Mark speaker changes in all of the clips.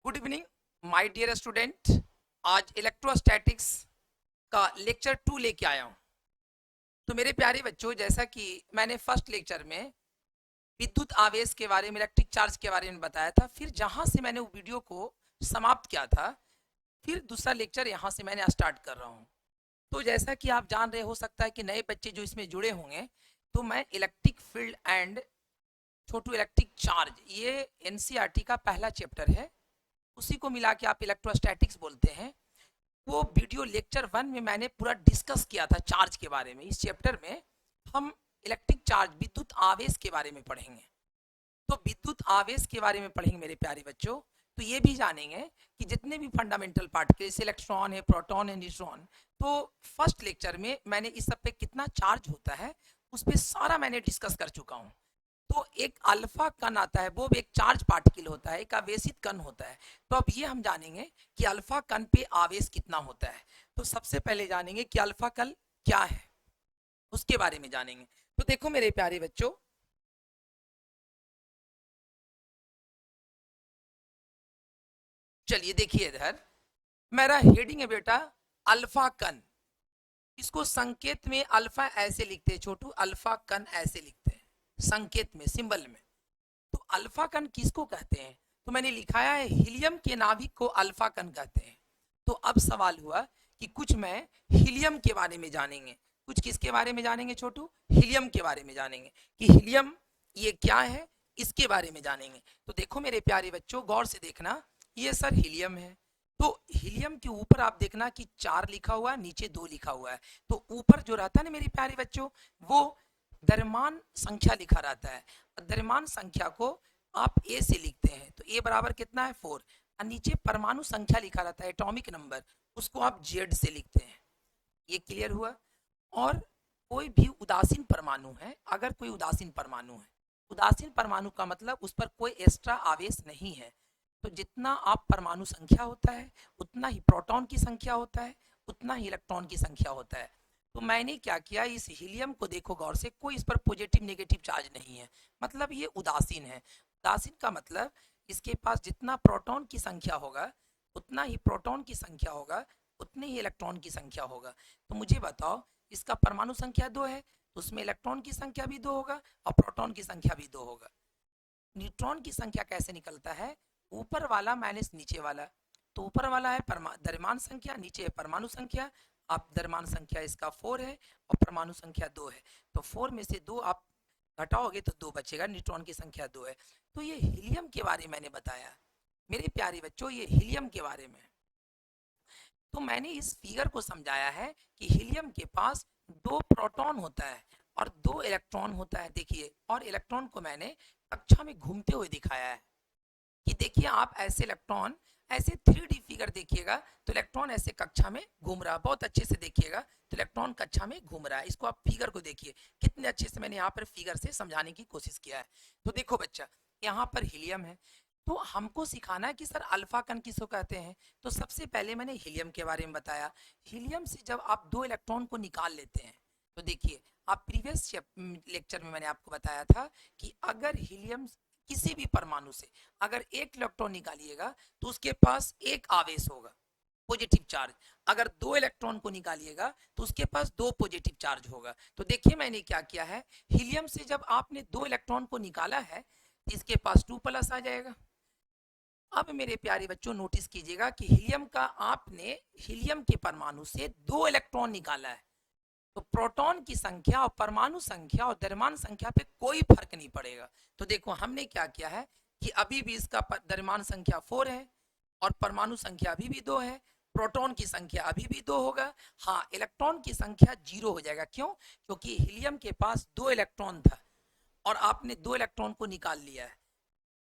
Speaker 1: Good evening my dear student. आज electrostatics का lecture 2 लेके आया हूं। तो मेरे प्यारे बच्चों, जैसा कि मैंने फर्स्ट लेक्चर में विद्युत आवेश के बारे में, इलेक्ट्रिक चार्ज के बारे में बताया था, फिर जहां से मैंने वो वीडियो को समाप्त किया था, फिर दूसरा लेक्चर यहां से मैंने स्टार्ट कर रहा हूं। तो जैसा कि आप जान रहे, हो सकता है कि नए बच्चे जो इसमें जुड़े होंगे, तो मैं electric field and Chhotu electric charge, ये एनसीईआरटी का पहला चैप्टर है, उसी को मिला के आप इलेक्ट्रोस्टैटिक्स बोलते हैं। वो वीडियो लेक्चर 1 में मैंने पूरा डिस्कस किया था चार्ज के बारे में। इस चैप्टर में हम इलेक्ट्रिक चार्ज, विद्युत आवेश के बारे में पढ़ेंगे। तो विद्युत आवेश के बारे में पढ़ेंगे मेरे प्यारे बच्चों। तो ये भी जानेंगे कि जितने भी फंडामेंटल पार्टिकल, जैसे इलेक्ट्रॉन है, प्रोटॉन है, न्यूट्रॉन, तो फर्स्ट लेक्चर में मैंने इस सब पे कितना चार्ज होता है उस पर सारा मैंने डिस्कस कर चुका हूँ। तो एक अल्फा कण आता है, वो भी एक चार्ज पार्टिकल होता है, एक आवेशित कण होता है। तो अब ये हम जानेंगे कि अल्फा कण पे आवेश कितना होता है। तो सबसे पहले जानेंगे कि अल्फा कण क्या है, उसके बारे में जानेंगे। तो देखो मेरे प्यारे बच्चों, चलिए देखिए इधर मेरा हेडिंग है बेटा, अल्फा कण। इसको संकेत में अल्फा ऐसे लिखते हैं छोटू, अल्फा कण ऐसे लिखते हैं संकेत में, सिंबल में। तो अल्फा कण किसको कहते हैं? तो मैंने लिखाया है हीलियम के नाभिक को अल्फा कण कहते हैं। तो अब सवाल हुआ कि कुछ मैं हीलियम के बारे में जानेंगे, कुछ किसके बारे में जानेंगे छोटू? हीलियम के बारे में जानेंगे कि हीलियम ये क्या है, इसके बारे में जानेंगे। तो देखो मेरे प्यारे बच्चों, गौर से देखना, ये सर हीलियम है। तो हीलियम के ऊपर आप देखना कि 4 लिखा हुआ है, नीचे 2 लिखा हुआ है। तो ऊपर जो रहता है ना मेरे प्यारे बच्चों, वो द्रव्यमान संख्या लिखा रहता है। द्रव्यमान संख्या को आप ए से लिखते हैं, तो ए बराबर कितना है 4। और नीचे परमाणु संख्या लिखा रहता है, एटॉमिक नंबर, उसको आप जेड से लिखते हैं। ये क्लियर हुआ? और कोई भी उदासीन परमाणु है, अगर कोई उदासीन परमाणु है, उदासीन परमाणु का मतलब उस पर कोई एक्स्ट्रा आवेश नहीं है। तो जितना आप परमाणु संख्या होता है, उतना ही प्रोटॉन की संख्या होता है, उतना ही इलेक्ट्रॉन की संख्या होता है। तो मैंने क्या किया, इस हीलियम को देखो गौर से, कोई इस पर पॉजिटिव नेगेटिव चार्ज नहीं है, मतलब ये उदासीन है। उदासीन का मतलब इसके पास जितना प्रोटॉन की संख्या होगा, उतना ही प्रोटॉन की संख्या होगा, उतने ही इलेक्ट्रॉन की संख्या होगा। तो मुझे बताओ, इसका परमाणु संख्या 2 है, तो उसमें इलेक्ट्रॉन की संख्या भी 2 होगा और प्रोटॉन की संख्या भी 2 होगा। न्यूट्रॉन की संख्या कैसे निकलता है? ऊपर वाला माइनस नीचे वाला। तो ऊपर वाला है द्रव्यमान संख्या, नीचे है परमाणु संख्या। आप द्रव्यमान संख्या इसका 4 है और परमाणु संख्या 2 है, तो 4 में से 2 आप घटाओगे तो 2 बचेगा, न्यूट्रॉन की संख्या 2 है। तो ये हीलियम के बारे में मैंने बताया मेरे प्यारे बच्चों, ये हीलियम के बारे में। तो मैंने इस फिगर को समझाया है कि हीलियम के पास 2 प्रोटॉन होता है और 2 इलेक्ट्रॉन होता है। देखिए, और इलेक्ट्रॉन को मैंने कक्षा में घूमते हुए दिखाया है कि देखिए, आप ऐसे इलेक्ट्रॉन, ऐसे 3D फिगर देखिएगा तो इलेक्ट्रॉन ऐसे कक्षा में घूम रहा है, बहुत अच्छे से देखिएगा तो इलेक्ट्रॉन कक्षा में घूम रहा है। इसको आप फिगर को देखिए, कितने अच्छे से मैंने यहाँ पर फिगर से समझाने की कोशिश किया है। तो देखो बच्चा, यहाँ पर हीलियम है, तो हमको सिखाना है कि सर अल्फा कण किसको कहते हैं। तो सबसे पहले मैंने हीलियम के बारे में बताया। हीलियम से जब आप 2 इलेक्ट्रॉन को निकाल लेते हैं, तो देखिए, आप प्रीवियस लेक्चर में मैंने आपको बताया था कि अगर हीलियम किसी भी परमाणु से अगर 1 इलेक्ट्रॉन निकालिएगा तो उसके पास 1 आवेश होगा, पॉजिटिव चार्ज। अगर 2 इलेक्ट्रॉन को निकालिएगा तो उसके पास 2 पॉजिटिव चार्ज होगा। तो देखिए मैंने क्या किया है, हीलियम से जब आपने 2 इलेक्ट्रॉन को निकाला है तो इसके पास 2+ आ जाएगा। अब मेरे प्यारे बच्चों नोटिस कीजिएगा कि हीलियम का, आपने हीलियम के परमाणु से 2 इलेक्ट्रॉन निकाला है, तो प्रोटॉन की संख्या और परमाणु संख्या और द्रव्यमान संख्या पे कोई फर्क नहीं पड़ेगा। तो देखो हमने क्या किया है कि अभी भी इसका द्रव्यमान संख्या 4 है और परमाणु संख्या अभी भी 2 है, प्रोटॉन की संख्या अभी भी 2 होगा। हाँ, इलेक्ट्रॉन की संख्या 0 हो जाएगा। क्यों? क्योंकि हीलियम के पास 2 इलेक्ट्रॉन था और आपने 2 इलेक्ट्रॉन को निकाल लिया है,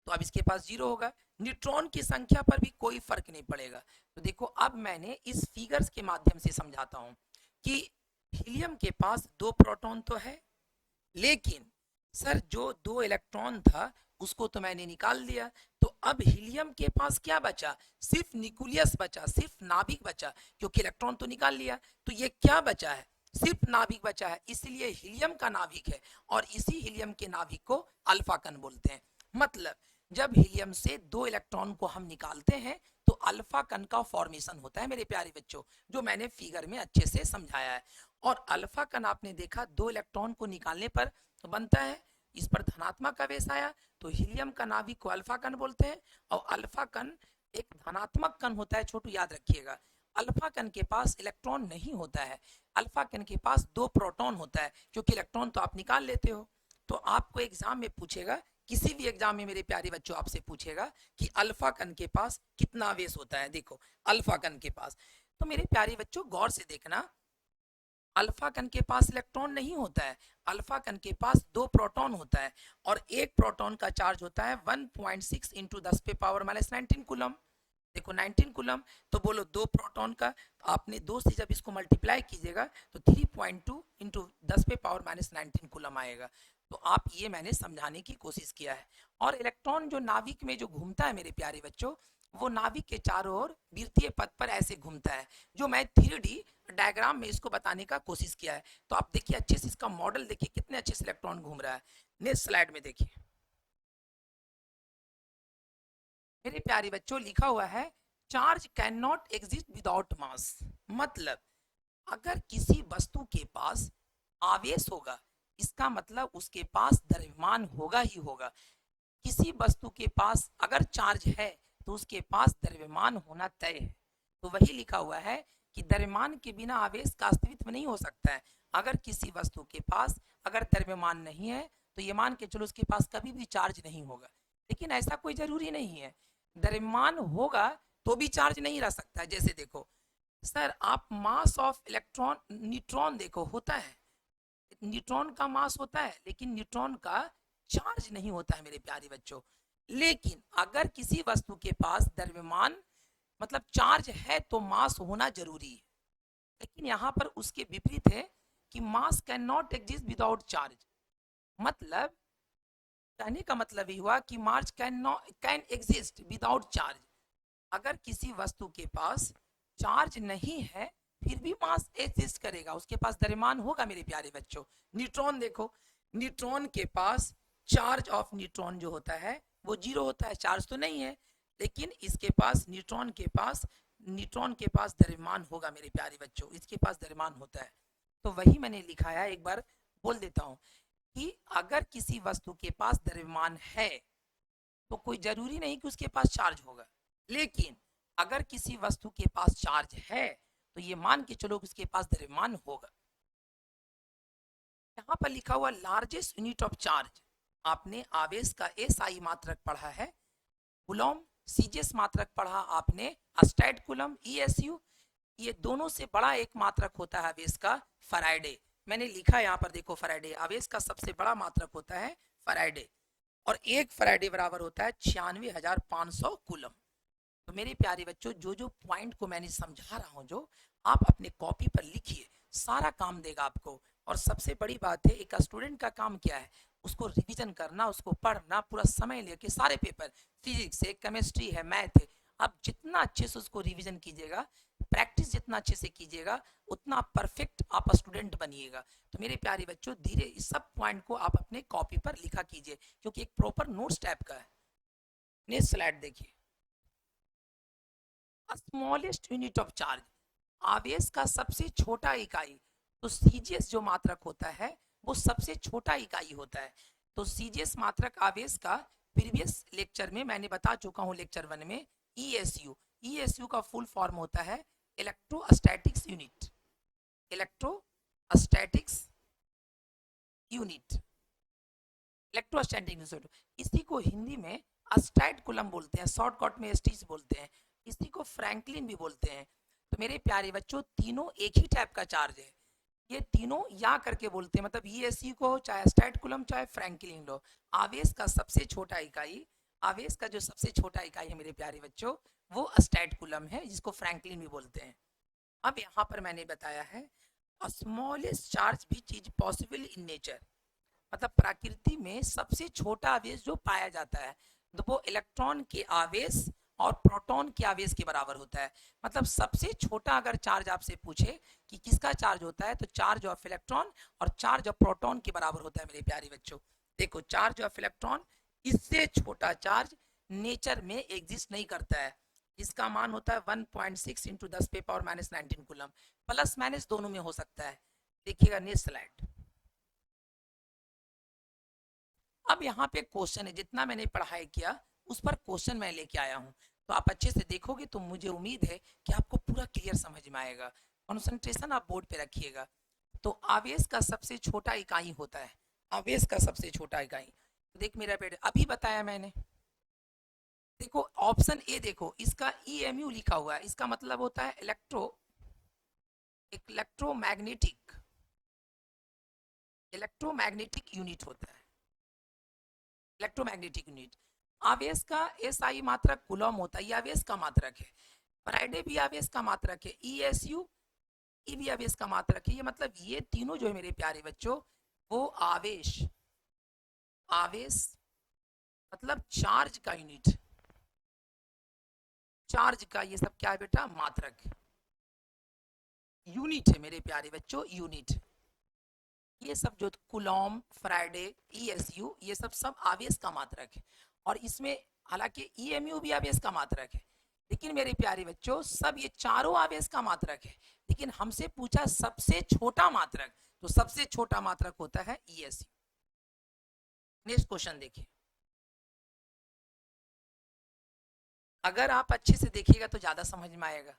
Speaker 1: तो अब इसके पास 0 होगा। न्यूट्रॉन की संख्या पर भी कोई फर्क नहीं पड़ेगा। तो देखो, अब मैंने इस फिगर्स के माध्यम से समझाता हूं कि हीलियम के पास 2 प्रोटॉन तो है, लेकिन सर जो 2 इलेक्ट्रॉन था उसको तो मैंने निकाल दिया, तो अब हीलियम के पास क्या बचा? सिर्फ न्यूक्लियस बचा, सिर्फ नाभिक बचा, क्योंकि इलेक्ट्रॉन तो निकाल लिया। तो ये क्या बचा है? सिर्फ नाभिक बचा है, इसलिए हीलियम का नाभिक है और इसी हीलियम के नाभिक को अल्फा कण बोलते हैं। मतलब जब हीलियम से 2 इलेक्ट्रॉन को हम निकालते हैं तो अल्फा कण का फॉर्मेशन होता है मेरे प्यारे बच्चों, जो मैंने फिगर में अच्छे से समझाया है। और अल्फा कण आपने देखा 2 इलेक्ट्रॉन को निकालने पर बनता है, इस पर धनात्मक आवेश आया तो हीलियम का नाभिक को अल्फा कण बोलते हैं। और अल्फा कण एक धनात्मक कण होता है, छोटू याद रखिएगा। अल्फा कण के पास इलेक्ट्रॉन नहीं होता है, अल्फा कण के पास 2 प्रोटॉन होता है, क्योंकि इलेक्ट्रॉन तो आप निकाल लेते हो। तो आपको एग्जाम में पूछेगा, किसी भी एग्जाम में मेरे प्यारे बच्चों आपसे पूछेगा कि अल्फा कण के पास कितना आवेश होता है। देखो अल्फा कण के पास, तो मेरे प्यारे बच्चों गौर से देखना, अल्फा कण के पास इलेक्ट्रॉन नहीं होता है, अल्फा कण के पास 2 प्रोटॉन होता है, और एक प्रोटॉन का चार्ज होता है 1.6 इंटू 10⁻⁻19 कूलम। देखो 19 कूलम, तो बोलो 2 प्रोटॉन का, तो आपने 2 से जब इसको मल्टीप्लाई कीजिएगा तो 3.2 इंटू 10⁻⁻19 कूलम आएगा। तो आप ये मैंने समझाने की कोशिश किया है। और इलेक्ट्रॉन जो नाभिक में जो घूमता है मेरे प्यारे बच्चों, वो नाभिक के चारों ओर वृत्तीय पथ पर ऐसे घूमता है, जो मैं 3D डायग्राम में इसको बताने का कोशिश किया है। तो आप देखिए अच्छे से इसका मॉडल देखिए, कितने अच्छे से इलेक्ट्रॉन घूम रहा है। नेक्स्ट स्लाइड में देखिए मेरे प्यारे बच्चों, लिखा हुआ है charge cannot exist without mass. मतलब अगर किसी वस्तु के पास आवेश होगा, इसका मतलब उसके पास द्रव्यमान होगा ही होगा। किसी वस्तु के पास अगर चार्ज है तो उसके पास द्रव्यमान होना तय है। तो वही लिखा हुआ है कि द्रव्यमान के बिना आवेश का अस्तित्व नहीं हो सकता है। अगर किसी वस्तु के पास अगर द्रव्यमान नहीं है तो ये मान के चलो उसके पास कभी भी चार्ज नहीं होगा। लेकिन ऐसा कोई जरूरी नहीं है, द्रव्यमान होगा तो भी चार्ज नहीं रह सकता। जैसे देखो सर, आप मास ऑफ इलेक्ट्रॉन, न्यूट्रॉन देखो होता है, न्यूट्रॉन का मास होता है, लेकिन न्यूट्रॉन का चार्ज नहीं होता है मेरे प्यारे बच्चों। लेकिन अगर किसी वस्तु के पास द्रव्यमान मतलब चार्ज है तो मास होना जरूरी है। लेकिन यहाँ पर उसके विपरीत है कि मास can not exist without charge. मतलब कहने का मतलब ये हुआ कि मास कैन एग्जिस्ट विदाउट चार्ज। अगर किसी वस्तु के पास चार्ज नहीं है फिर भी मास एग्जिस्ट करेगा, उसके पास द्रव्यमान होगा मेरे प्यारे बच्चों। न्यूट्रॉन देखो, न्यूट्रॉन के पास चार्ज ऑफ न्यूट्रॉन जो होता है वो 0 होता है, चार्ज तो नहीं है। लेकिन इसके पास न्यूट्रॉन के पास द्रव्यमान होगा मेरे प्यारे बच्चों, इसके पास द्रव्यमान होता है। तो वही मैंने लिखा है, एक बार बोल देता हूँ कि अगर किसी वस्तु के पास द्रव्यमान है तो कोई जरूरी नहीं कि उसके पास चार्ज होगा। लेकिन अगर किसी वस्तु के पास चार्ज है तो ये मान के चलो कि उसके पास द्रव्यमान होगा। यहाँ पर लिखा हुआ लार्जेस्ट यूनिट ऑफ चार्ज, आपने आवेश का एसआई मात्रक पढ़ा है, कूलम सीजीएस मात्रक पढ़ा आपने, स्टैट कूलम ईएसयू, ये दोनों से बड़ा एक मात्रक होता है आवेश का फैराडे। मैंने लिखा है यहाँ पर देखो, फैराडे आवेश का सबसे बड़ा मात्रक होता है फैराडे, और एक फैराडे बराबर होता है 96,500 कूलम। तो मेरे प्यारे बच्चों, जो जो पॉइंट को मैंने समझा रहा हूँ, जो आप अपने कॉपी पर लिखिए, सारा काम देगा आपको। और सबसे बड़ी बात है, एक स्टूडेंट का काम क्या है, उसको रिवीजन करना, उसको पढ़ना, पूरा समय लेके सारे पेपर, फिजिक्स है, केमिस्ट्री है, मैथ है, आप जितना अच्छे से उसको रिवीजन कीजिएगा, प्रैक्टिस जितना अच्छे से कीजिएगा, उतना परफेक्ट आप स्टूडेंट बनिएगा। तो मेरे प्यारे बच्चों, धीरे इस सब पॉइंट को आप अपने कॉपी पर लिखा कीजिए, क्योंकि एक प्रॉपर नोट्स टाइप का है। नेक्स्ट स्लाइड देखिए, स्मॉलेस्ट यूनिट ऑफ चार्ज, आवेश का सबसे छोटा इकाई। तो सीजीएस जो मात्रक होता है वो सबसे छोटा इकाई होता है। तो सीजीएस मात्रक आवेश का प्रीवियस लेक्चर में मैंने बता चुका हूं, लेक्चर 1 में। ईएसयू, ईएसयू का फुल फॉर्म होता है electrostatics unit, electrostatics unit, electrostatic unit. इसी को हिंदी में स्टैट कूलम बोलते हैं, शॉर्टकट में एसटी बोलते हैं, इसी को फ्रैंकलिन भी बोलते हैं। तो मेरे प्यारे बच्चों, तीनों एक ही टाइप का चार्ज है, ये तीनों या करके बोलते हैं। मतलब ईएससी को चाहे स्टैट कूलम चाहे फ्रैंकलिन लो, आवेश का सबसे छोटा इकाई, आवेश का जो सबसे छोटा इकाई है मेरे प्यारे बच्चों, वो स्टैट कूलम है, जिसको फ्रैंकलिन भी बोलते हैं। अब यहाँ पर मैंने बताया है स्मॉलेस्ट चार्ज भी चीज पॉसिबल इन नेचर, मतलब प्रकृति में सबसे छोटा आवेश जो पाया जाता है तो वो इलेक्ट्रॉन के आवेश और प्रोटॉन के आवेश के बराबर होता है। मतलब सबसे छोटा अगर चार्ज आपसे पूछे कि किसका चार्ज होता है, तो चार्ज ऑफ इलेक्ट्रॉन और चार्ज ऑफ प्रोटॉन के बराबर होता है मेरे प्यारे बच्चों। देखो चार्ज ऑफ इलेक्ट्रॉन इससे छोटा चार्ज नेचर में एग्जिस्ट नहीं करता है। इसका मान होता है 1.6 इंटू 10⁻⁻19 कूलम। प्लस माइनस दोनों में हो सकता है। देखिएगा नेक्स्ट स्लाइड। अब यहाँ पे क्वेश्चन है, जितना मैंने पढ़ाई किया उस पर क्वेश्चन मैं लेके आया हूँ, तो आप अच्छे से देखोगे तो मुझे उम्मीद है कि आपको पूरा क्लियर समझ में आएगा। कॉन्सेंट्रेशन आप बोर्ड पे रखिएगा। तो आवेश का सबसे छोटा इकाई होता है, आवेश का सबसे छोटा इकाई। देख मेरा बेटे, अभी बताया मैंने। देखो ऑप्शन ए, देखो इसका EMU लिखा हुआ है, इसका मतलब होता है इलेक्ट्रोमैग्नेटिक इलेक्ट्रोमैग्नेटिक यूनिट होता है, इलेक्ट्रोमैग्नेटिक यूनिट। आवेश का SI मात्रक कूलम होता है, ये आवेश का मात्रक है। फ्राइडे भी आवेश का मात्रक है, ESU ये भी आवेश का मात्रक है। ये मतलब ये तीनों जो है मेरे प्यारे बच्चों, वो आवेश, आवेश मतलब चार्ज का यूनिट, चार्ज का ये सब क्या है बेटा, मात्रक, यूनिट है मेरे प्यारे बच्चों, यूनिट। ये सब जो कूलम, फ्राइडे, ESU ये सब सब आवेश का मात्रक है। और इसमें हालांकि EMU भी आवेश का मात्रक है, लेकिन मेरे प्यारे बच्चों सब ये चारों आवेश का मात्रक है। लेकिन हमसे पूछा सबसे छोटा मात्रक, तो सबसे छोटा मात्रक होता है ESU। नेक्स्ट क्वेश्चन देखिए। अगर आप अच्छे से देखिएगा तो ज्यादा समझ में आएगा,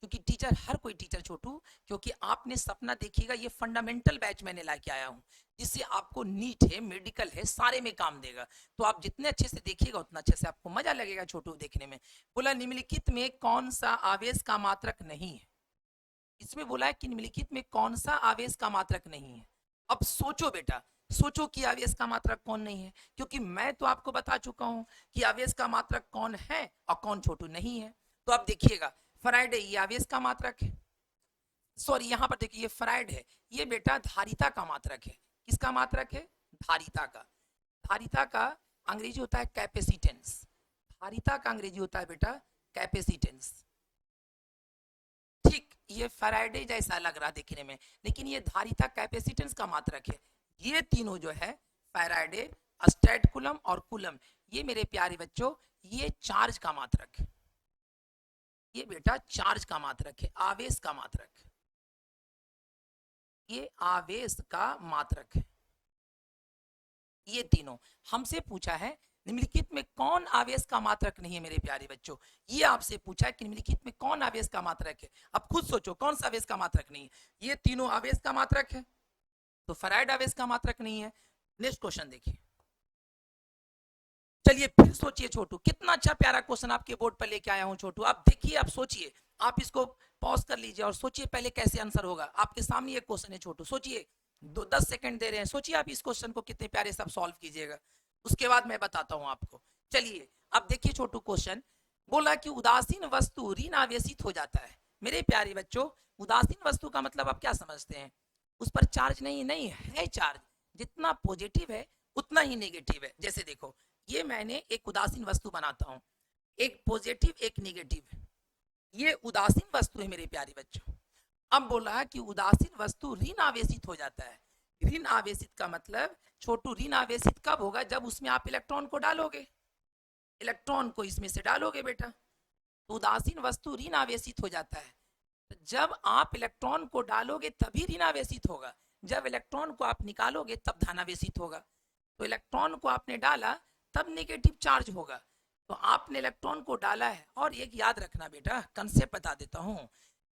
Speaker 1: क्योंकि टीचर, हर कोई टीचर छोटू, क्योंकि आपने सपना देखिएगा, ये फंडामेंटल बैच मैंने लाके आया हूँ, जिससे आपको नीट है, मेडिकल है, सारे में काम देगा। तो आप जितने अच्छे से देखिएगा उतना अच्छे से आपको मजा लगेगा छोटू देखने में। बोला निम्नलिखित में कौन सा आवेश का मात्रक नहीं है, इसमें बोला है कि निम्नलिखित में कौन सा आवेश का मात्रक नहीं है। अब सोचो बेटा, सोचो कि आवेश का मात्रक कौन नहीं है, क्योंकि मैं तो आपको बता चुका हूं कि आवेश का मात्रक कौन है और कौन छोटू नहीं है। तो अब देखिएगा, फ्राइडे ये आवेश का मात्रक है, सॉरी यहाँ पर देखिए ये फ्राइड है, ये बेटा धारिता का मात्रक है। किसका मात्रक है, धारिता का। धारिता का अंग्रेजी होता है कैपेसिटेंस, धारिता का अंग्रेजी होता है बेटा कैपेसिटेंस। ठीक ये फैराडे जैसा लग रहा देखने में, लेकिन ये धारिता कैपेसिटेंस का मात्रक है। ये तीनों जो है फैराडे, स्टेट कूलम और कूलम, ये मेरे प्यारे बच्चों ये चार्ज का मात्रक है। ये बेटा चार्ज का मात्रक है, आवेश का मात्रक, ये आवेश का मात्रक है। ये तीनों हमसे पूछा है निम्नलिखित में कौन आवेश का मात्रक नहीं है मेरे प्यारे बच्चों। ये आपसे पूछा है कि निम्नलिखित में कौन आवेश का मात्रक है। अब खुद सोचो कौन सा आवेश का मात्रक नहीं है। ये तीनों आवेश का मात्रक है, तो फैराड आवेश का मात्रक नहीं है। नेक्स्ट क्वेश्चन देखिए। चलिए फिर सोचिए छोटू, कितना अच्छा प्यारा क्वेश्चन आपके बोर्ड पर लेके आया हूं छोटू। आप देखिए, आप सोचिए, आप इसको पॉज कर लीजिए और सोचिए पहले कैसे आंसर होगा। आपके सामने ये क्वेश्चन है छोटू, सोचिए, 10 सेकंड दे रहे हैं, सोचिए आप इस क्वेश्चन को कितने प्यारे सब सॉल्व कीजिएगा, उसके बाद मैं बताता हूं आपको। चलिए अब देखिए छोटू, क्वेश्चन बोला कि उदासीन वस्तु ऋण आवेशित हो जाता है। मेरे प्यारे बच्चों, उदासीन वस्तु का मतलब आप क्या समझते हैं, उस पर चार्ज नहीं, नहीं है चार्ज, जितना पॉजिटिव है उतना ही नेगेटिव है। जैसे देखो, ये मैंने एक उदासीन वस्तु बनाता हूं, एक पॉजिटिव एक नेगेटिव, ये उदासीन वस्तु है मेरे प्यारे बच्चों। अब बोला कि उदासीन वस्तु ऋण आवेशित हो जाता है। ऋण आवेशित का मतलब छोटू, ऋण आवेशित कब होगा, जब उसमें आप इलेक्ट्रॉन को डालोगे, इलेक्ट्रॉन को इसमें से डालोगे बेटा, तो उदासीन वस्तु ऋण आवेशित हो जाता है। तो जब आप इलेक्ट्रॉन को डालोगे तभी ऋण आवेशित होगा, जब इलेक्ट्रॉन को आप निकालोगे तब धनावेशित होगा। तो इलेक्ट्रॉन को आपने डाला तब नेगेटिव चार्ज होगा। तो आपने इलेक्ट्रॉन को डाला है। और एक याद रखना बेटा, कंसेप्ट बता देता हूं,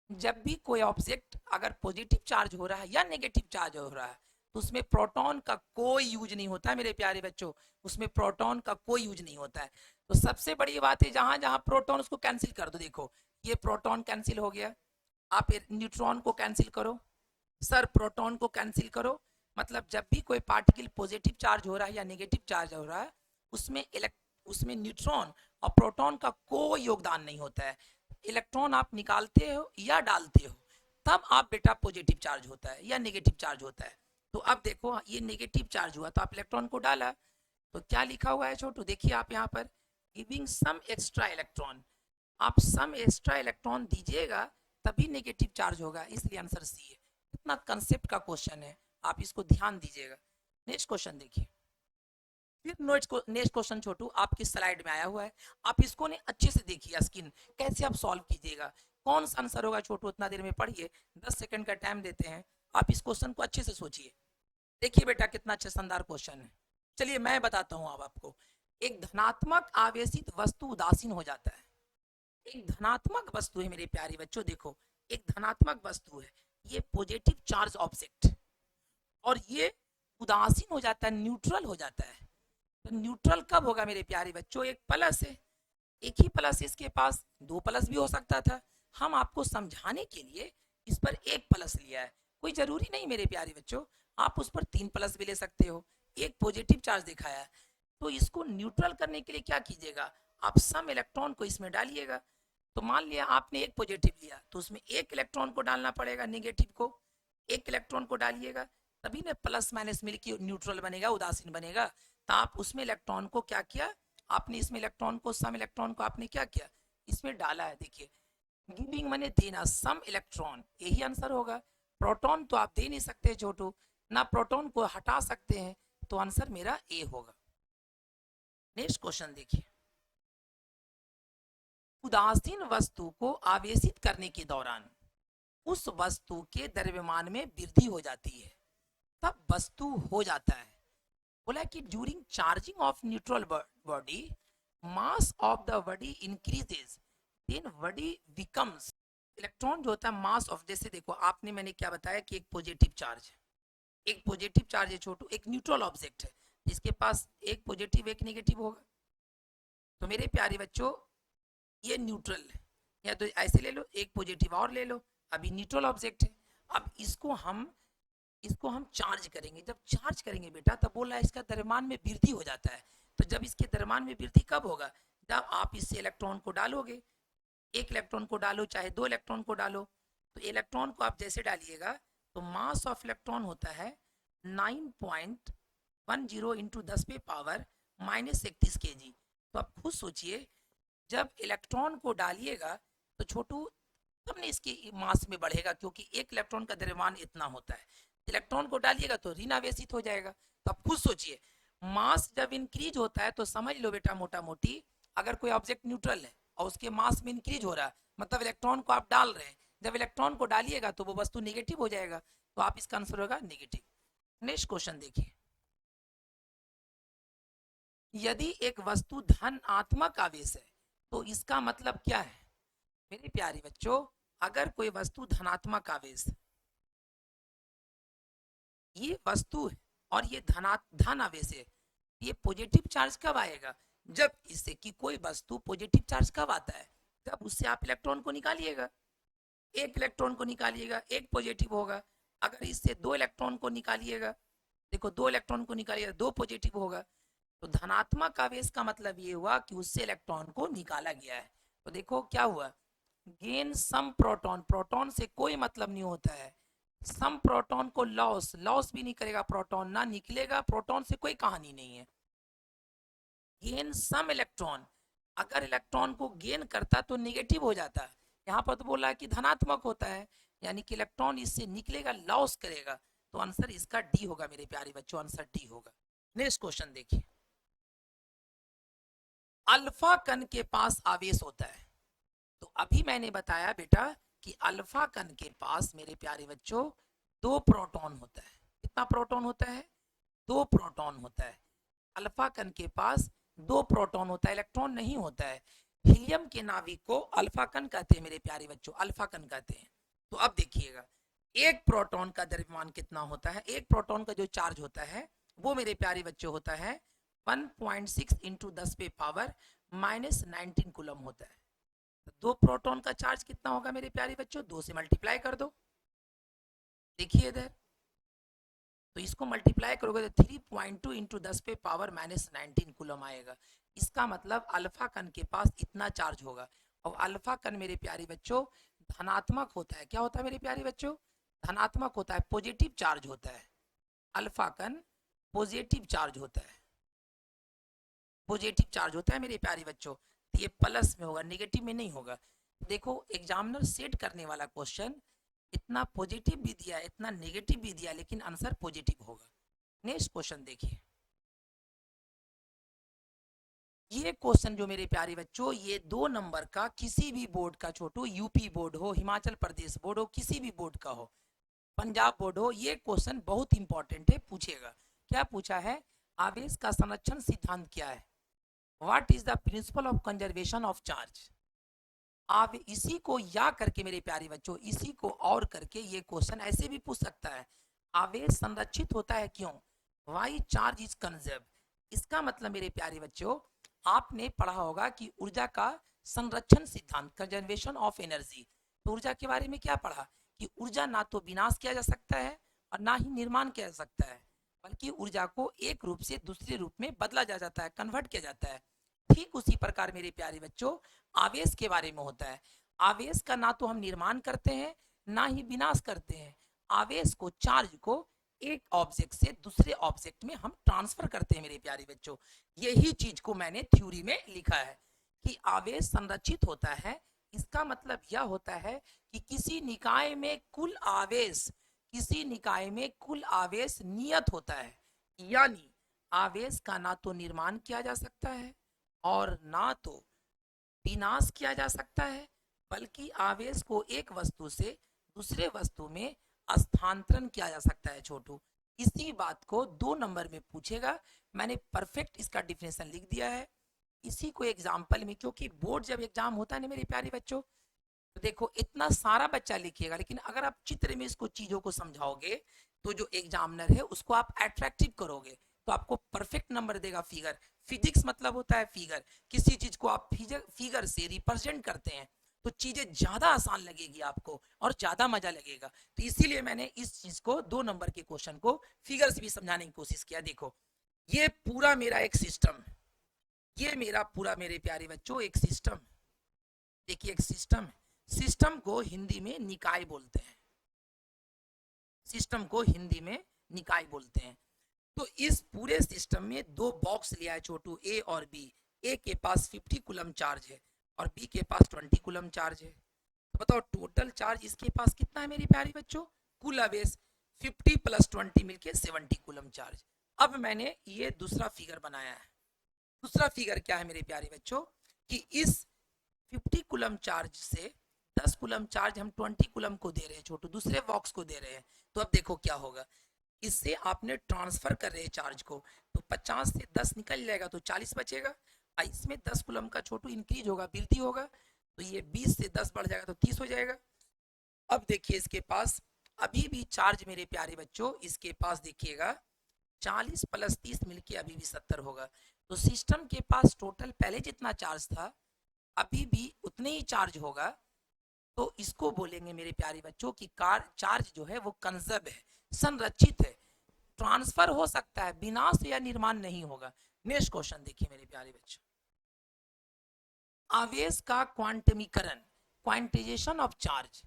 Speaker 1: जब भी कोई ऑब्जेक्ट अगर पॉजिटिव चार्ज हो रहा है या नेगेटिव चार्ज हो रहा है, तो उसमें प्रोटॉन का कोई यूज नहीं होता है मेरे प्यारे बच्चों, उसमें प्रोटॉन का कोई यूज नहीं होता है। तो सबसे बड़ी बात है, जहां जहां प्रोटॉन उसको कैंसिल कर दो। देखो ये प्रोटॉन कैंसिल हो गया, आप न्यूट्रॉन को कैंसिल करो, सर प्रोटॉन को कैंसिल करो। मतलब जब भी कोई पार्टिकल पॉजिटिव चार्ज हो रहा है या नेगेटिव चार्ज हो रहा है, उसमें उसमें न्यूट्रॉन और प्रोटॉन का कोई योगदान नहीं होता है। इलेक्ट्रॉन आप निकालते हो या डालते हो, तब आप बेटा पॉजिटिव चार्ज होता है या नेगेटिव चार्ज होता है। तो अब देखो ये नेगेटिव चार्ज हुआ, तो आप इलेक्ट्रॉन को डाला, तो क्या लिखा हुआ है छोटू, देखिए आप यहाँ पर, गिविंग सम एक्स्ट्रा इलेक्ट्रॉन, आप सम एक्स्ट्रा इलेक्ट्रॉन दीजिएगा तभी नेगेटिव चार्ज होगा, इसलिए आंसर सी है। इतना कंसेप्ट का क्वेश्चन है, आप इसको ध्यान दीजिएगा। नेक्स्ट क्वेश्चन देखिए। फिर नेक्स्ट क्वेश्चन छोटू आपकी स्लाइड में आया हुआ है, आप इसको ने अच्छे से देखिए स्क्रीन, कैसे आप सॉल्व कीजिएगा, कौन सा आंसर होगा छोटू, उतना देर में पढ़िए, 10 सेकंड का टाइम देते हैं, आप इस क्वेश्चन को अच्छे से सोचिए। देखिए बेटा कितना अच्छा शानदार क्वेश्चन है। चलिए मैं बताता हूँ अब आपको। एक धनात्मक आवेशित वस्तु उदासीन हो जाता है। एक धनात्मक वस्तु है मेरे प्यारे बच्चों, देखो एक धनात्मक वस्तु है, ये पॉजिटिव चार्ज ऑब्जेक्ट, और ये उदासीन हो जाता है, न्यूट्रल हो जाता है। तो न्यूट्रल कब होगा मेरे प्यारे बच्चों, एक प्लस है, एक ही प्लस इसके पास, दो प्लस भी हो सकता था, हम आपको समझाने के लिए इस पर एक प्लस लिया है, कोई जरूरी नहीं मेरे प्यारे बच्चों, आप उस पर तीन प्लस भी ले सकते हो, एक पॉजिटिव चार्ज दिखाया है। तो इसको न्यूट्रल करने के लिए क्या कीजिएगा, आप सम इलेक्ट्रॉन को इसमें डालिएगा। तो मान लिया आपने एक पॉजिटिव लिया, तो उसमें एक इलेक्ट्रॉन को डालना पड़ेगा, नेगेटिव को एक इलेक्ट्रॉन को डालिएगा, तभी ना प्लस माइनस मिलकर न्यूट्रल बनेगा, उदासीन बनेगा। तो आप उसमें इलेक्ट्रॉन को क्या किया, आपने इसमें इलेक्ट्रॉन को, सम इलेक्ट्रॉन को आपने क्या किया, इसमें डाला है। देखिए गिविंग माने देना, सम इलेक्ट्रॉन यही आंसर होगा। प्रोटॉन तो आप दे नहीं सकते छोटू, ना प्रोटॉन को हटा सकते हैं, तो आंसर मेरा ए होगा। नेक्स्ट क्वेश्चन देखिए, उदासीन वस्तु को आवेशित करने के दौरान उस वस्तु के द्रव्यमान में वृद्धि हो जाती है, तब वस्तु हो जाता है। बोला कि during charging of neutral body mass of the body increases, then body becomes, electron जो होता है मास ऑफ, जैसे देखो आपने, मैंने क्या बताया कि एक पॉजिटिव चार्ज है, एक पॉजिटिव चार्ज है छोटू, एक न्यूट्रल ऑब्जेक्ट है जिसके पास एक पॉजिटिव एक नेगेटिव होगा। तो मेरे प्यारे बच्चों ये न्यूट्रल है, या तो ऐसे ले लो, एक पॉजिटिव और ले लो, अभी न्यूट्रल ऑब्जेक्ट है। अब इसको हम चार्ज करेंगे, जब चार्ज करेंगे बेटा तब बोला है इसका द्रव्यमान में वृद्धि हो जाता है। तो जब इसके द्रव्यमान में वृद्धि कब होगा, जब आप इससे इलेक्ट्रॉन को डालोगे, एक इलेक्ट्रॉन को डालो चाहे दो इलेक्ट्रॉन को डालो, तो इलेक्ट्रॉन को आप जैसे डालिएगा तो मास ऑफ इलेक्ट्रॉन होता है 9.10 इंटू 10⁻⁻31 kg। तो आप खुद सोचिए, जब इलेक्ट्रॉन को डालिएगा तो छोटू तब नहीं इसकी मास में बढ़ेगा, क्योंकि एक इलेक्ट्रॉन का द्रव्यमान इतना होता है, इलेक्ट्रॉन को डालिएगा तो ऋण आवेशित हो जाएगा। तो आप खुद सोचिए, मास जब इंक्रीज होता है तो समझ लो बेटा मोटा मोटी, अगर कोई ऑब्जेक्ट न्यूट्रल है और उसके मास में इंक्रीज हो रहा है, मतलब इलेक्ट्रॉन को आप डाल रहे हैं, जब इलेक्ट्रॉन को डालिएगा तो वो वस्तु निगेटिव हो जाएगा, तो आप इसका आंसर होगा निगेटिव। नेक्स्ट क्वेश्चन देखिए, यदि एक वस्तु धनात्मक आवेश है तो इसका मतलब क्या है। मेरे प्यारे बच्चों, अगर कोई वस्तु धनात्मक आवेश, ये वस्तु है और ये धन आवेश है, ये पॉजिटिव चार्ज कब आएगा, जब इससे कि कोई वस्तु पॉजिटिव चार्ज कब आता है, जब उससे आप इलेक्ट्रॉन को निकालिएगा, एक इलेक्ट्रॉन को निकालिएगा एक पॉजिटिव होगा, अगर इससे दो इलेक्ट्रॉन को निकालिएगा, देखो दो इलेक्ट्रॉन को निकालिएगा दो पॉजिटिव होगा। तो धनात्मक आवेश का मतलब ये हुआ कि उससे इलेक्ट्रॉन को निकाला गया है। तो देखो क्या हुआ, गेन सम प्रोटॉन, प्रोटॉन से कोई मतलब नहीं होता है, सम प्रोटॉन को लॉस, लॉस भी नहीं करेगा प्रोटॉन, ना निकलेगा प्रोटॉन से, कोई कहानी नहीं है। गेन सम इलेक्ट्रॉन, अगर इलेक्ट्रॉन को गेन करता तो निगेटिव हो जाता है, यहाँ पर तो बोला है कि धनात्मक होता है, यानी कि इलेक्ट्रॉन इससे निकलेगा, लॉस करेगा। तो आंसर इसका डी होगा मेरे प्यारे बच्चों, आंसर डी होगा। नेक्स्ट क्वेश्चन देखिए, अल्फा कण के पास आवेश होता है, तो अभी मैंने बताया बेटा कि अल्फा कण के पास मेरे प्यारे बच्चों दो प्रोटॉन होता है, कितना प्रोटॉन होता है, दो प्रोटॉन होता है। अल्फा कण के पास दो प्रोटॉन होता है, इलेक्ट्रॉन नहीं होता है। हीलियम के नाभिक को अल्फा कण कहते हैं मेरे प्यारे बच्चों, अल्फा कण कहते हैं। तो अब देखिएगा, एक प्रोटॉन का द्रव्यमान कितना होता है, एक प्रोटॉन का जो चार्ज होता है वो मेरे प्यारे बच्चों होता है 1.6 इंटू 10⁻⁻19 कूलम होता है। तो दो प्रोटॉन का चार्ज कितना होगा मेरे प्यारे बच्चों, दो से मल्टीप्लाई कर दो, देखिए इधर, तो इसको मल्टीप्लाई करोगे तो 3.2 इंटू 10⁻⁻19 कूलम आएगा। इसका मतलब अल्फा कण के पास इतना चार्ज होगा, और अल्फा कण मेरे प्यारे बच्चों धनात्मक होता है, क्या होता है मेरे प्यारे बच्चों, धनात्मक होता है, पॉजिटिव चार्ज होता है। अल्फा कण पॉजिटिव चार्ज होता है, पॉजिटिव चार्ज होता है मेरे प्यारे बच्चों, तो ये प्लस में होगा, नेगेटिव में नहीं होगा। देखो एग्जामिनर सेट करने वाला क्वेश्चन इतना पॉजिटिव भी दिया, इतना नेगेटिव भी दिया, लेकिन आंसर पॉजिटिव होगा। नेक्स्ट क्वेश्चन देखिए, ये क्वेश्चन जो मेरे प्यारे बच्चों, ये 2 नंबर का किसी भी बोर्ड का, छोटू यूपी बोर्ड हो, हिमाचल प्रदेश बोर्ड हो, किसी भी बोर्ड का हो, पंजाब बोर्ड हो, ये क्वेश्चन बहुत इंपॉर्टेंट है, पूछेगा। क्या पूछा है? आवेश का संरक्षण सिद्धांत क्या है? What is the principle of conservation of charge? आप इसी को या करके मेरे प्यारे बच्चों, इसी को और करके ये क्वेश्चन ऐसे भी पूछ सकता है, आवेश संरक्षित होता है क्यों? Why charge is conserve. इसका मतलब मेरे प्यारे बच्चों, आपने पढ़ा होगा कि ऊर्जा का संरक्षण सिद्धांत, कंजर्वेशन ऑफ एनर्जी। तो ऊर्जा के बारे में क्या पढ़ा कि ऊर्जा ना तो विनाश किया जा सकता है और ना ही निर्माण किया जा सकता है, बल्कि ऊर्जा को एक रूप से दूसरे रूप में बदला जा जाता है, कन्वर्ट किया जाता है। ठीक उसी प्रकार मेरे प्यारे बच्चों, आवेश के बारे में होता है। आवेश का ना तो हम निर्माण करते हैं, ना ही विनाश करते हैं। आवेश को, चार्ज को एक ऑब्जेक्ट से दूसरे ऑब्जेक्ट में हम ट्रांसफर करते हैं मेरे प्यारे बच्चों। यही चीज को मैंने थ्योरी में लिखा है कि आवेश संरक्षित होता है। इसका मतलब यह होता है कि किसी निकाय में कुल आवेश, किसी निकाय में कुल आवेश नियत होता है, यानी आवेश का ना तो निर्माण किया जा सकता है और ना तो विनाश किया जा सकता है, बल्कि आवेश को एक वस्तु से दूसरे वस्तु में स्थानांतरण किया जा सकता है छोटू। इसी बात को 2 नंबर में पूछेगा। मैंने परफेक्ट इसका डिफिनेशन लिख दिया है। इसी को एग्जाम्पल में, क्योंकि बोर्ड जब एग्जाम होता है ना मेरे प्यारे बच्चों, तो देखो इतना सारा बच्चा लिखिएगा, लेकिन अगर आप चित्र में इसको चीजों को समझाओगे तो जो एग्जामिनर है उसको आप अट्रैक्टिव करोगे, तो आपको परफेक्ट नंबर देगा। फिगर, फिजिक्स मतलब होता है फिगर। किसी चीज को आप फिगर से रिप्रेजेंट करते हैं तो चीजें ज्यादा आसान लगेगी आपको और ज्यादा मजा लगेगा। तो इसीलिए मैंने इस चीज को 2 नंबर के क्वेश्चन को फिगर से भी समझाने की कोशिश किया। देखो ये पूरा मेरा एक सिस्टम, ये मेरा पूरा मेरे प्यारे बच्चों एक सिस्टम। देखिए एक सिस्टम है, सिस्टम को हिंदी में निकाय बोलते हैं, सिस्टम को हिंदी में निकाय बोलते हैं। तो इस पूरे सिस्टम में 2 बॉक्स लिया है छोटू, ए और बी। ए के पास 50 कूलम चार्ज है और बी के पास 20 कूलम चार्ज है। तो बताओ टोटल चार्ज इसके पास कितना है मेरे प्यारे बच्चों? कुल आवेश 50 + 20 मिलके 70 कूलम चार्ज। अब मैंने ये दूसरा फिगर बनाया है। दूसरा फिगर क्या है मेरे प्यारे बच्चों कि इस 50 कूलम चार्ज से 10 कूलम चार्ज हम 20 कूलम को दे रहे हैं छोटू, दूसरे बॉक्स को दे रहे हैं। तो अब देखो क्या होगा, इससे आपने ट्रांसफर कर रहे हैं चार्ज को, तो 50 से 10 निकल जाएगा तो 40 बचेगा, और इसमें 10 कूलम का छोटू इंक्रीज होगा, वृद्धि होगा, तो ये 20 से 10 बढ़ जाएगा तो 30 हो जाएगा। अब देखिए इसके पास अभी भी चार्ज मेरे प्यारे बच्चों, इसके पास देखिएगा 40 + 30 मिलके अभी भी 70 होगा। तो सिस्टम के पास टोटल पहले जितना चार्ज था अभी भी उतने ही चार्ज होगा। तो इसको बोलेंगे मेरे प्यारे बच्चों कि कार चार्ज जो है वो कंजर्व है, संरक्षित है, ट्रांसफर हो सकता है, विनाश या निर्माण नहीं होगा। नेक्स्ट क्वेश्चन देखिए मेरे प्यारे बच्चों, आवेश का क्वांटमीकरण, क्वांटाइजेशन ऑफ चार्ज।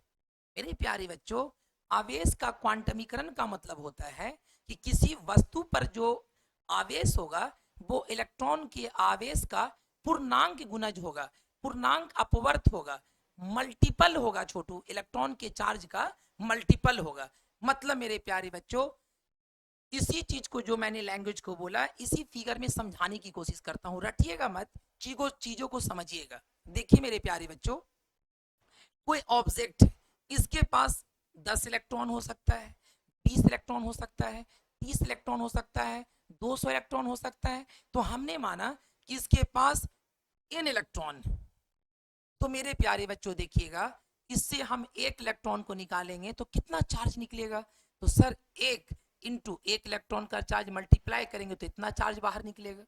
Speaker 1: मेरे प्यारे बच्चों, आवेश का क्वांटमीकरण का मतलब होता है कि किसी वस्तु पर जो आवेश होगा वो इलेक्ट्रॉन के आवेश का पूर्णांक गुणज होगा, पूर्णांक अपवर्त होगा, मल्टीपल होगा छोटू, इलेक्ट्रॉन के चार्ज का मल्टीपल होगा। मतलब मेरे प्यारे बच्चों, इसी चीज को जो मैंने लैंग्वेज को बोला इसी फिगर में समझाने की कोशिश करता हूं, रटिएगा मत, चीजों को समझिएगा। देखिए मेरे प्यारे बच्चों, कोई ऑब्जेक्ट, इसके पास 10 इलेक्ट्रॉन हो सकता है, 20 इलेक्ट्रॉन हो सकता है, 30 इलेक्ट्रॉन हो सकता है, 200 इलेक्ट्रॉन हो सकता है। तो हमने माना कि इसके पास n इलेक्ट्रॉन। तो मेरे प्यारे बच्चों देखिएगा, इससे हम 1 इलेक्ट्रॉन को निकालेंगे तो कितना चार्ज निकलेगा? तो सर 1 इंटू 1 इलेक्ट्रॉन का चार्ज मल्टीप्लाई करेंगे तो इतना चार्ज बाहर निकलेगा।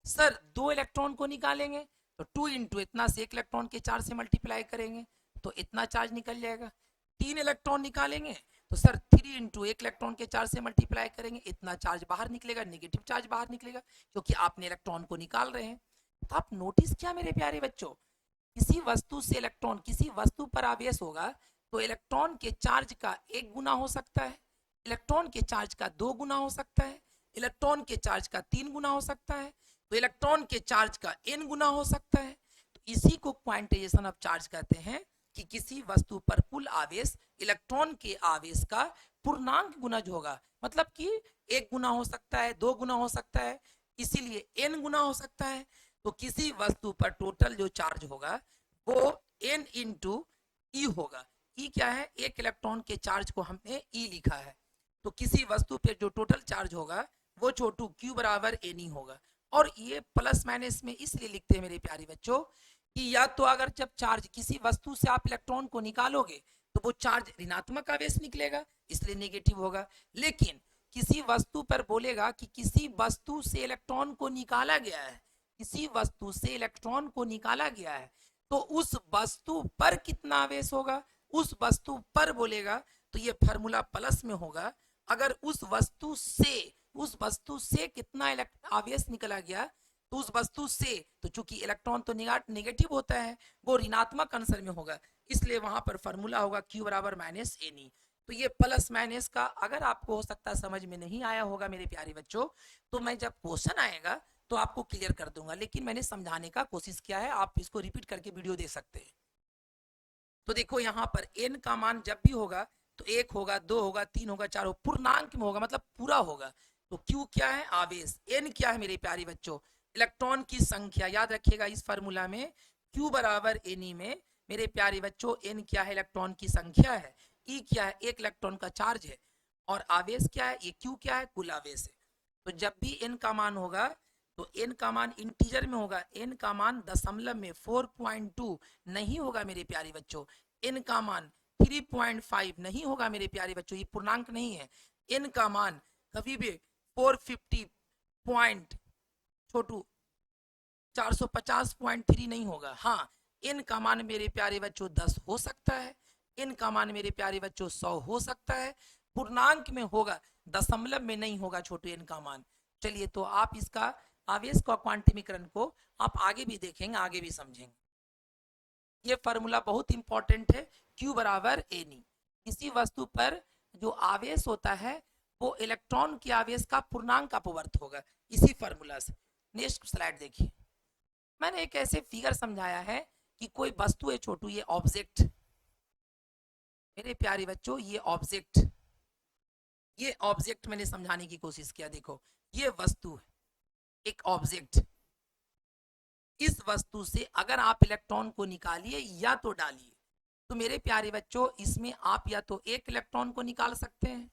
Speaker 1: सर 2 इलेक्ट्रॉन को निकालेंगे तो 2 इंटू इतना से 1 इलेक्ट्रॉन के चार्ज से मल्टीप्लाई करेंगे तो इतना चार्ज निकल जाएगा। 3 इलेक्ट्रॉन निकालेंगे तो सर 3 इंटू 1 इलेक्ट्रॉन के चार्ज से मल्टीप्लाई करेंगे, इतना चार्ज बाहर निकलेगा, नेगेटिव चार्ज बाहर निकलेगा, क्योंकि आपने इलेक्ट्रॉन को निकाल रहे हैं। तो आप नोटिस किया मेरे प्यारे बच्चों, किसी वस्तु से इलेक्ट्रॉन, किसी वस्तु पर आवेश होगा तो इलेक्ट्रॉन के चार्ज का 1 गुना हो सकता है, इलेक्ट्रॉन के चार्ज का 2 गुना हो सकता है, इलेक्ट्रॉन के चार्ज का 3 गुना हो सकता है, तो इलेक्ट्रॉन के चार्ज का n गुना हो सकता है। तो इसी को क्वांटाइजेशन ऑफ चार्ज कहते हैं कि किसी वस्तु पर कुल आवेश इलेक्ट्रॉन के आवेश का पूर्णांक गुणज होगा। मतलब कि 1 गुना हो सकता है, 2 गुना हो सकता है, इसीलिए n गुना हो सकता है। तो किसी वस्तु पर टोटल जो चार्ज होगा वो n इंटू ई होगा। ई क्या है? एक इलेक्ट्रॉन के चार्ज को हमने ई लिखा है। तो किसी वस्तु पे जो टोटल चार्ज होगा वो छोटू Q बराबर एन ई होगा। और ये प्लस माइनस में इसलिए लिखते हैं मेरे प्यारे बच्चों कि या तो अगर जब चार्ज किसी वस्तु से आप इलेक्ट्रॉन को निकालोगे तो वो चार्ज ऋणात्मक आवेश निकलेगा, इसलिए नेगेटिव होगा। लेकिन किसी वस्तु पर बोलेगा कि किसी वस्तु से इलेक्ट्रॉन को निकाला गया है, किसी वस्तु से इलेक्ट्रॉन को निकाला गया है, तो उस वस्तु पर कितना आवेश होगा, उस वस्तु पर बोलेगा तो ये फार्मूला प्लस में होगा। अगर उस वस्तु से कितना आवेश निकला गया तो उस वस्तु से, तो चूंकि इलेक्ट्रॉन तो नेगेटिव होता है, वो ऋणात्मक आंसर में होगा, इसलिए वहां पर फॉर्मूला होगा Q बराबर माइनस एन ई। तो ये प्लस माइनस का अगर आपको हो सकता है समझ में नहीं आया होगा मेरे प्यारे बच्चों, तो मैं जब क्वेश्चन आएगा तो आपको क्लियर कर दूंगा, लेकिन मैंने समझाने का कोशिश किया है। आप इसको रिपीट करके वीडियो देख सकते हैं। तो देखो यहाँ पर n का मान जब भी होगा तो 1 होगा, 2 होगा, 3 होगा, 4 होगा, पूर्णांक में होगा, मतलब पूरा होगा। तो Q क्या है? आवेश। n क्या है मेरे प्यारे बच्चों? इलेक्ट्रॉन की संख्या। याद रखिएगा इस फार्मूला में Q बराबर Ne में मेरे प्यारे बच्चों n क्या है? इलेक्ट्रॉन की संख्या है। E क्या है? एक इलेक्ट्रॉन का चार्ज है। और आवेश क्या है? ये Q क्या है? कुल आवेश है। तो जब भी n का मान होगा तो n का मान इंटीजर में होगा, n का मान दशमलव में 4.2 नहीं होगा मेरे प्यारे बच्चों। n का मान 3.5 नहीं होगा मेरे प्यारे बच्चों, ये पूर्णांक नहीं है। n का मान कभी भी 450 पॉइंट छोटू 450.3 नहीं होगा। हाँ, n का मान मेरे प्यारे बच्चों 10 हो सकता है, n का मान मेरे प्यारे बच्चों 100 हो सकता है, पूर्णांक में होगा, दशमलव में नहीं होगा छोटू n का मान। चलिए, तो आप इसका आवेश का क्वांटमीकरण को आप आगे भी देखेंगे, आगे भी समझेंगे। ये फार्मूला बहुत इंपॉर्टेंट है। Q बराबर एन ई। किसी वस्तु पर जो आवेश होता है वो इलेक्ट्रॉन के आवेश का पूर्णांक अपवर्त होगा, इसी फार्मूला से। नेक्स्ट स्लाइड देखिए। मैंने एक ऐसे फिगर समझाया है कि कोई वस्तु है छोटू, ये ऑब्जेक्ट मेरे प्यारे बच्चों, ये ऑब्जेक्ट मैंने समझाने की कोशिश किया। देखो, ये वस्तु है, एक ऑब्जेक्ट। इस वस्तु से अगर आप इलेक्ट्रॉन को निकालिए या तो डालिए, तो मेरे प्यारे बच्चों इसमें आप या तो एक इलेक्ट्रॉन को निकाल सकते हैं,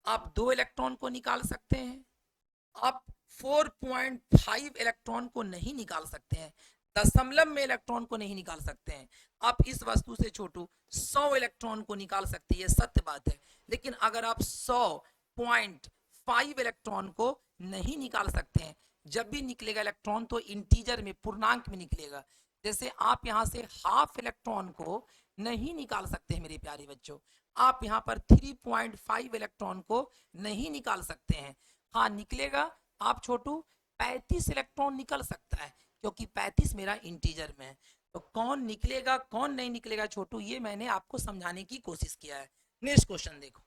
Speaker 1: आप 2 इलेक्ट्रॉन को निकाल सकते हैं, आप 4.5 इलेक्ट्रॉन को नहीं निकाल सकते हैं, दशमलव में इलेक्ट्रॉन को नहीं निकाल सकते हैं। आप इस वस्तु से छोटू 100 इलेक्ट्रॉन को निकाल सकते हैं, सत्य बात है। लेकिन अगर आप 100.5 इलेक्ट्रॉन को नहीं निकाल सकते हैं, जब भी निकलेगा इलेक्ट्रॉन तो इंटीजर में, पूर्णांक में निकलेगा। जैसे आप यहाँ से हाफ इलेक्ट्रॉन को नहीं निकाल सकते हैं मेरे प्यारे बच्चों, आप यहाँ पर 3.5 इलेक्ट्रॉन को नहीं निकाल सकते हैं। हाँ, निकलेगा आप छोटू 35 इलेक्ट्रॉन निकल सकता है, क्योंकि 35 मेरा इंटीजर में है। तो कौन निकलेगा कौन नहीं निकलेगा छोटू, ये मैंने आपको समझाने की कोशिश किया है। नेक्स्ट क्वेश्चन देखो,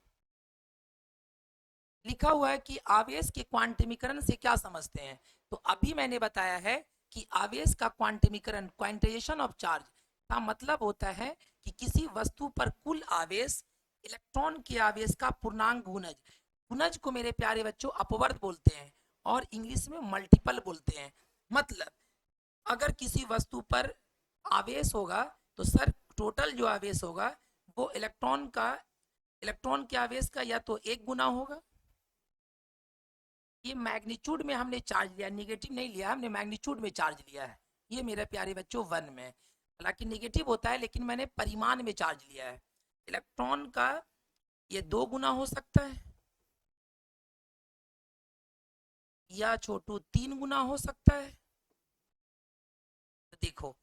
Speaker 1: लिखा हुआ है कि आवेश के क्वांटमीकरण से क्या समझते हैं। तो अभी मैंने बताया है कि आवेश का क्वांटमीकरण, क्वांटाइजेशन ऑफ चार्ज का मतलब होता है कि किसी वस्तु पर कुल आवेश इलेक्ट्रॉन के आवेश का पूर्णांक गुणज, गुणज को मेरे प्यारे बच्चों अपवर्त बोलते हैं और इंग्लिश में मल्टीपल बोलते हैं। मतलब अगर किसी वस्तु पर आवेश होगा तो सर टोटल जो आवेश होगा वो इलेक्ट्रॉन के आवेश का या तो 1 गुना होगा। ये मैग्नीट्यूड में हमने चार्ज लिया, नेगेटिव नहीं लिया, हमने मैग्नीट्यूड में चार्ज लिया है। ये मेरे प्यारे बच्चों 1 में, हालांकि नेगेटिव होता है लेकिन मैंने परिमाण में चार्ज लिया है। इलेक्ट्रॉन का ये 2 गुना हो सकता है या छोटू 3 गुना हो सकता है। तो देखो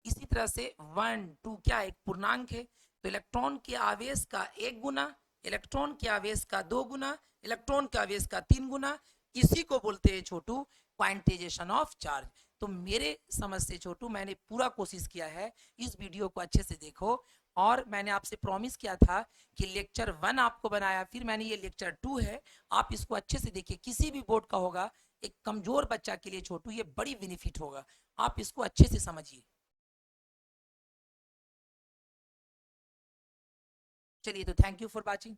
Speaker 1: इसी तरह से 1 2 क्या एक पूर्णांक है, तो इलेक्ट्रॉन के आवेश का 1 गुना, इलेक्ट्रॉन के आवेश का 2 गुना, इलेक्ट्रॉन के आवेश का 3 गुना, इसी को बोलते हैं छोटू क्वांटाइजेशन ऑफ चार्ज। तो मेरे समझ से छोटू मैंने पूरा कोशिश किया है, इस वीडियो को अच्छे से देखो। और मैंने आपसे प्रॉमिस किया था कि लेक्चर 1 आपको बनाया, फिर मैंने ये लेक्चर 2 है, आप इसको अच्छे से देखिए। किसी भी बोर्ड का होगा, एक कमजोर बच्चा के लिए छोटू ये बड़ी बेनिफिट होगा, आप इसको अच्छे से समझिए। चलिए, तो थैंक यू फॉर वॉचिंग।